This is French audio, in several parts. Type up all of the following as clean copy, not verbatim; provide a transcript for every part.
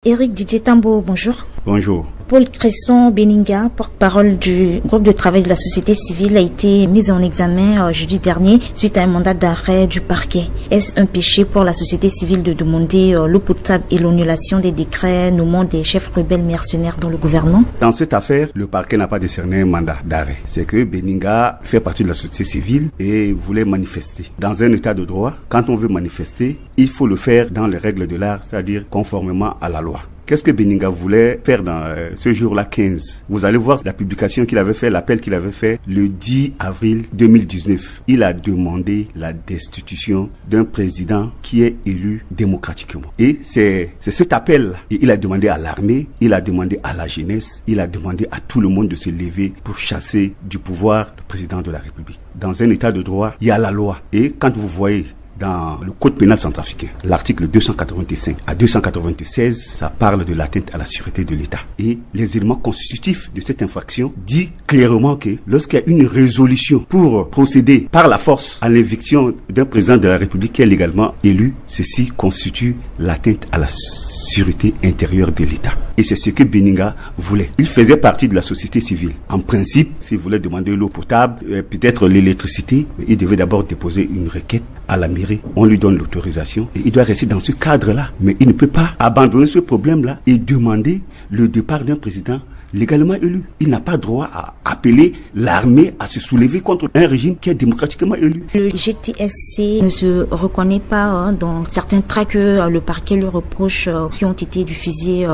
Éric Didier Tambo, bonjour. Bonjour. Paul Cresson Beninga, porte-parole du groupe de travail de la société civile, a été mis en examen jeudi dernier suite à un mandat d'arrêt du parquet. Est-ce un péché pour la société civile de demander l'eau potable et l'annulation des décrets nommant des chefs rebelles mercenaires dans le gouvernement? Dans cette affaire, le parquet n'a pas décerné un mandat d'arrêt. C'est que Beninga fait partie de la société civile et voulait manifester. Dans un état de droit, quand on veut manifester, il faut le faire dans les règles de l'art, c'est-à-dire conformément à la loi. Qu'est-ce que Beninga voulait faire dans ce jour-là 15? Vous allez voir la publication qu'il avait fait, l'appel qu'il avait fait le 10 avril 2019. Il a demandé la destitution d'un président qui est élu démocratiquement. Et c'est cet appel-là. Il a demandé à l'armée, il a demandé à la jeunesse, il a demandé à tout le monde de se lever pour chasser du pouvoir le président de la République. Dans un état de droit, il y a la loi. Et quand vous voyez dans le code pénal centrafricain, l'article 285 à 296, ça parle de l'atteinte à la sûreté de l'État. Et les éléments constitutifs de cette infraction disent clairement que lorsqu'il y a une résolution pour procéder par la force à l'éviction d'un président de la République qui est légalement élu, ceci constitue l'atteinte à la sûreté intérieure de l'État. Et c'est ce que Beninga voulait. Il faisait partie de la société civile. En principe, s'il voulait demander l'eau potable, peut-être l'électricité, il devait d'abord déposer une requête à la mairie. On lui donne l'autorisation et il doit rester dans ce cadre-là. Mais il ne peut pas abandonner ce problème-là et demander le départ d'un président légalement élu. Il n'a pas droit à appeler l'armée à se soulever contre un régime qui est démocratiquement élu. Le GTSC ne se reconnaît pas dans certains traits que le parquet lui reproche qui ont été diffusés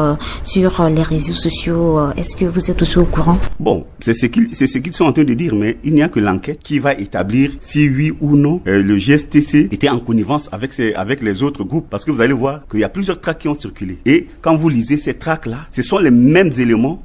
sur les réseaux sociaux. Est-ce que vous êtes aussi au courant? Bon, c'est ce qu'ils sont en train de dire, mais il n'y a que l'enquête qui va établir si oui ou non le GTSC était en connivence avec les autres groupes. Parce que vous allez voir qu'il y a plusieurs tracts qui ont circulé. Et quand vous lisez ces tracts-là, ce sont les mêmes éléments.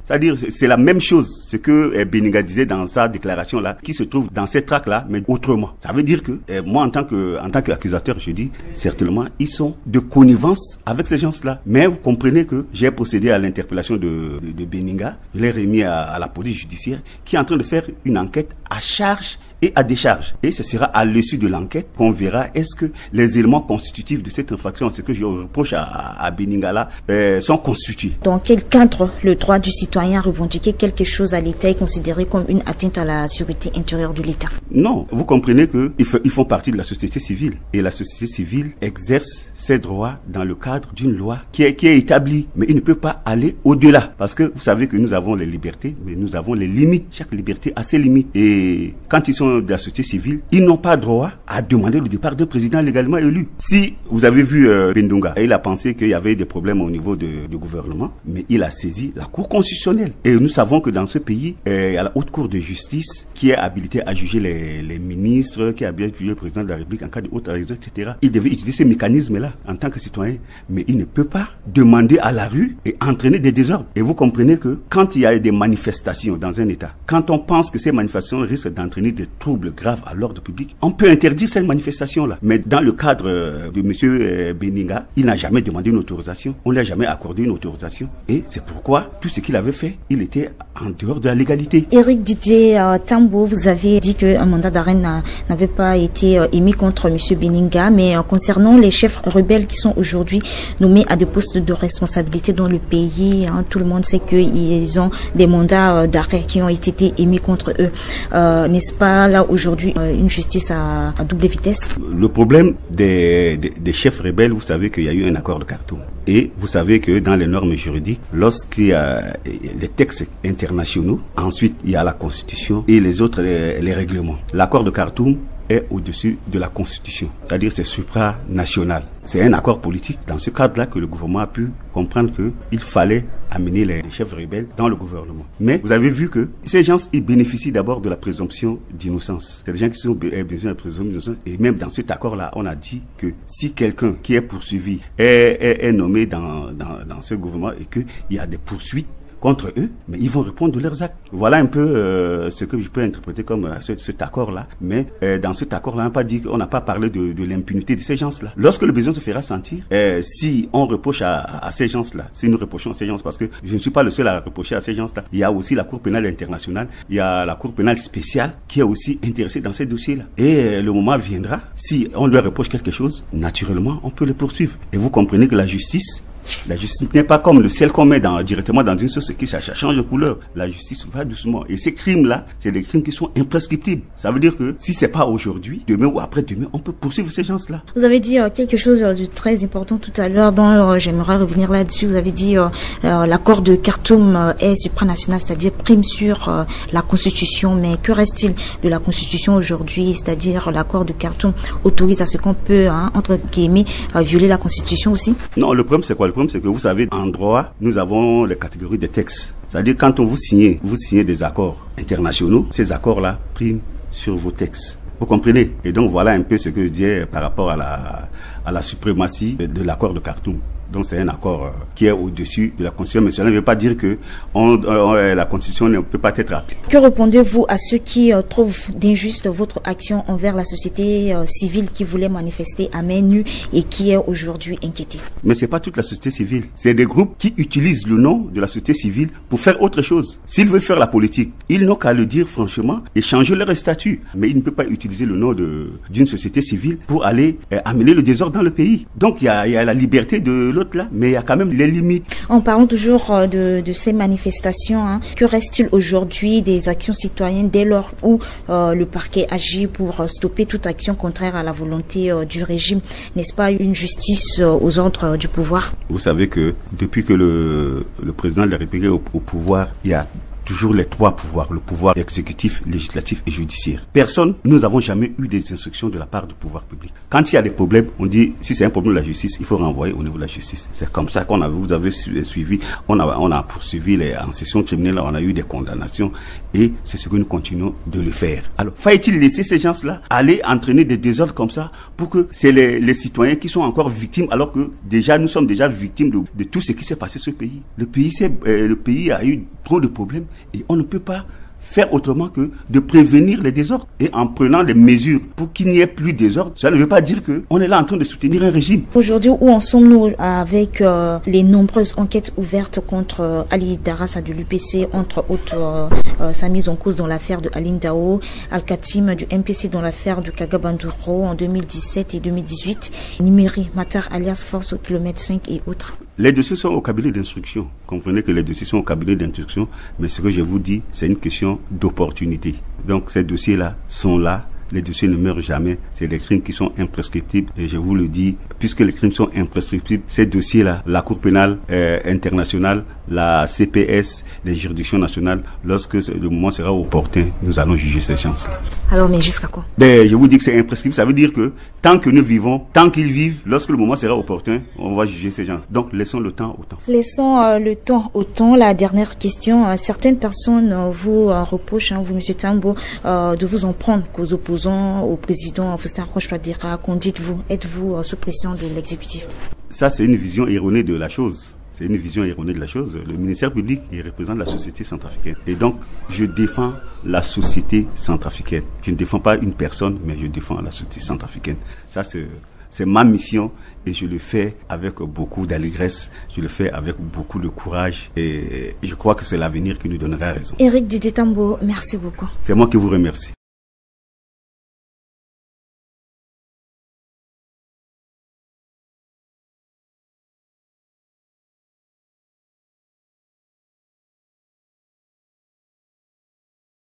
C'est la même chose, ce que Beninga disait dans sa déclaration-là, qui se trouve dans ces tracts-là, mais autrement. Ça veut dire que, moi, en tant qu'accusateur, je dis, certainement, ils sont de connivence avec ces gens-là. Mais vous comprenez que j'ai procédé à l'interpellation de Beninga, je l'ai remis à la police judiciaire, qui est en train de faire une enquête à charge et à décharge. Et ce sera à l'issue de l'enquête qu'on verra est-ce que les éléments constitutifs de cette infraction, ce que je reproche à Beninga là, sont constitués. Dans quel cadre le droit du citoyen à revendiquer quelque chose à l'État est considéré comme une atteinte à la sécurité intérieure de l'État? Non, vous comprenez qu'ils font partie de la société civile. Et la société civile exerce ses droits dans le cadre d'une loi qui est établie. Mais il ne peut pas aller au-delà. Parce que vous savez que nous avons les libertés, mais nous avons les limites. Chaque liberté a ses limites. Et quand ils sont de la société civile, ils n'ont pas droit à demander le départ d'un président légalement élu. Si vous avez vu Bendunga, il a pensé qu'il y avait des problèmes au niveau du gouvernement, mais il a saisi la Cour constitutionnelle. Et nous savons que dans ce pays, il y a la Haute Cour de justice qui est habilitée à juger les ministres, qui est habilitée à juger le président de la République en cas de haute trahison, etc. Il devait utiliser ce mécanisme-là en tant que citoyen, mais il ne peut pas demander à la rue et entraîner des désordres. Et vous comprenez que quand il y a des manifestations dans un État, quand on pense que ces manifestations risquent d'entraîner des troubles graves à l'ordre public, on peut interdire cette manifestation-là. Mais dans le cadre de M. Beninga, il n'a jamais demandé une autorisation. On ne lui a jamais accordé une autorisation. Et c'est pourquoi tout ce qu'il avait fait, il était en dehors de la légalité. Éric Didier Tambo, vous avez dit qu'un mandat d'arrêt n'avait pas été émis contre M. Beninga, mais concernant les chefs rebelles qui sont aujourd'hui nommés à des postes de responsabilité dans le pays, tout le monde sait qu'ils ont des mandats d'arrêt qui ont été émis contre eux. N'est-ce pas là aujourd'hui une justice à double vitesse? Le problème des chefs rebelles, vous savez qu'il y a eu un accord de Khartoum. Et vous savez que dans les normes juridiques, lorsqu'il y a les textes internationaux, ensuite il y a la Constitution et les autres, les règlements. L'accord de Khartoum est au-dessus de la Constitution, c'est-à-dire c'est supranational. C'est un accord politique dans ce cadre-là que le gouvernement a pu comprendre qu'il fallait amener les chefs rebelles dans le gouvernement. Mais vous avez vu que ces gens, ils bénéficient d'abord de la présomption d'innocence. C'est des gens qui sont bénéficiés de la présomption d'innocence. Et même dans cet accord-là, on a dit que si quelqu'un qui est poursuivi est nommé dans ce gouvernement et qu'il y a des poursuites contre eux, mais ils vont répondre de leurs actes. Voilà un peu ce que je peux interpréter comme cet accord-là. Mais dans cet accord-là, on n'a pas parlé de l'impunité de ces gens-là. Lorsque le besoin se fera sentir, si on reproche à ces gens-là, si nous reprochons à ces gens, parce que je ne suis pas le seul à reprocher à ces gens-là, il y a aussi la Cour pénale internationale, il y a la Cour pénale spéciale qui est aussi intéressée dans ces dossiers-là. Et le moment viendra, si on leur reproche quelque chose, naturellement, on peut le poursuivre. Et vous comprenez que la justice La justice n'est pas comme le sel qu'on met directement dans une sauce qui ça change de couleur. La justice va doucement. Et ces crimes-là, c'est des crimes qui sont imprescriptibles. Ça veut dire que si c'est pas aujourd'hui, demain ou après-demain, on peut poursuivre ces gens-là. Vous avez dit quelque chose de très important tout à l'heure, dont j'aimerais revenir là-dessus. Vous avez dit l'accord de Khartoum est supranational, c'est-à-dire prime sur la Constitution. Mais que reste-t-il de la Constitution aujourd'hui? C'est-à-dire l'accord de Khartoum autorise à ce qu'on peut, entre guillemets, violer la Constitution aussi? Non, le problème c'est quoi? Le problème c'est que vous savez, en droit, nous avons les catégories des textes. C'est-à-dire quand vous signez des accords internationaux, ces accords-là priment sur vos textes. Vous comprenez? Et donc voilà un peu ce que je disais par rapport à la suprématie de l'accord de Khartoum. Donc c'est un accord qui est au-dessus de la Constitution, mais cela ne veut pas dire que la Constitution ne peut pas être appliquée. Que répondez-vous à ceux qui trouvent d'injuste votre action envers la société civile qui voulait manifester à main nue et qui est aujourd'hui inquiétée? Mais c'est pas toute la société civile. C'est des groupes qui utilisent le nom de la société civile pour faire autre chose. S'ils veulent faire la politique, ils n'ont qu'à le dire franchement et changer leur statut. Mais ils ne peuvent pas utiliser le nom d'une société civile pour aller amener le désordre dans le pays. Donc il y a la liberté de l'autre là, mais il y a quand même les limites. En parlant toujours de ces manifestations, que reste-t-il aujourd'hui des actions citoyennes dès lors où le parquet agit pour stopper toute action contraire à la volonté du régime? N'est-ce pas une justice aux ordres du pouvoir? Vous savez que depuis que le président de la République est au pouvoir, il y a toujours les trois pouvoirs, le pouvoir exécutif, législatif et judiciaire. Nous n'avons jamais eu des instructions de la part du pouvoir public. Quand il y a des problèmes, on dit, si c'est un problème de la justice, il faut renvoyer au niveau de la justice. C'est comme ça vous avez suivi, on a poursuivi en session criminelle, on a eu des condamnations et c'est ce que nous continuons de le faire. Alors, faut-il laisser ces gens-là aller entraîner des désordres comme ça pour que c'est les citoyens qui sont encore victimes alors que nous sommes déjà victimes de tout ce qui s'est passé sur ce pays. Le pays a eu trop de problèmes et on ne peut pas faire autrement que de prévenir les désordres. Et en prenant des mesures pour qu'il n'y ait plus de désordre, ça ne veut pas dire qu'on est là en train de soutenir un régime. Aujourd'hui, où en sommes-nous avec les nombreuses enquêtes ouvertes contre Ali Darassa de l'UPC, entre autres sa mise en cause dans l'affaire de Aline Dao, Al-Katim du MPC dans l'affaire de Kaga Banduro en 2017 et 2018, Nimiri Matar alias Force au kilomètre 5 et autres? Les dossiers sont au cabinet d'instruction. Comprenez que les dossiers sont au cabinet d'instruction, mais ce que je vous dis, c'est une question d'opportunité. Donc ces dossiers-là sont là. Les dossiers ne meurent jamais. C'est des crimes qui sont imprescriptibles. Et je vous le dis, puisque les crimes sont imprescriptibles, ces dossiers-là, la Cour pénale internationale, la CPS, les juridictions nationales, lorsque le moment sera opportun, nous allons juger ces gens-là. Alors, mais jusqu'à quand? Je vous dis que c'est imprescriptible. Ça veut dire que tant que nous vivons, tant qu'ils vivent, lorsque le moment sera opportun, on va juger ces gens. Donc, laissons le temps au temps. Laissons le temps au temps. La dernière question. Certaines personnes vous reprochent, vous, M. Tambo, de vous en prendre qu'aux opposants, au président Faustin Archange Touadéra. Qu'en dites-vous? Êtes-vous sous pression de l'exécutif? Ça, c'est une vision erronée de la chose. C'est une vision erronée de la chose. Le ministère public, il représente la société centrafricaine. Et donc, je défends la société centrafricaine. Je ne défends pas une personne, mais je défends la société centrafricaine. Ça, c'est ma mission et je le fais avec beaucoup d'allégresse, je le fais avec beaucoup de courage et je crois que c'est l'avenir qui nous donnera raison. Éric Didier Tambo, merci beaucoup. C'est moi qui vous remercie.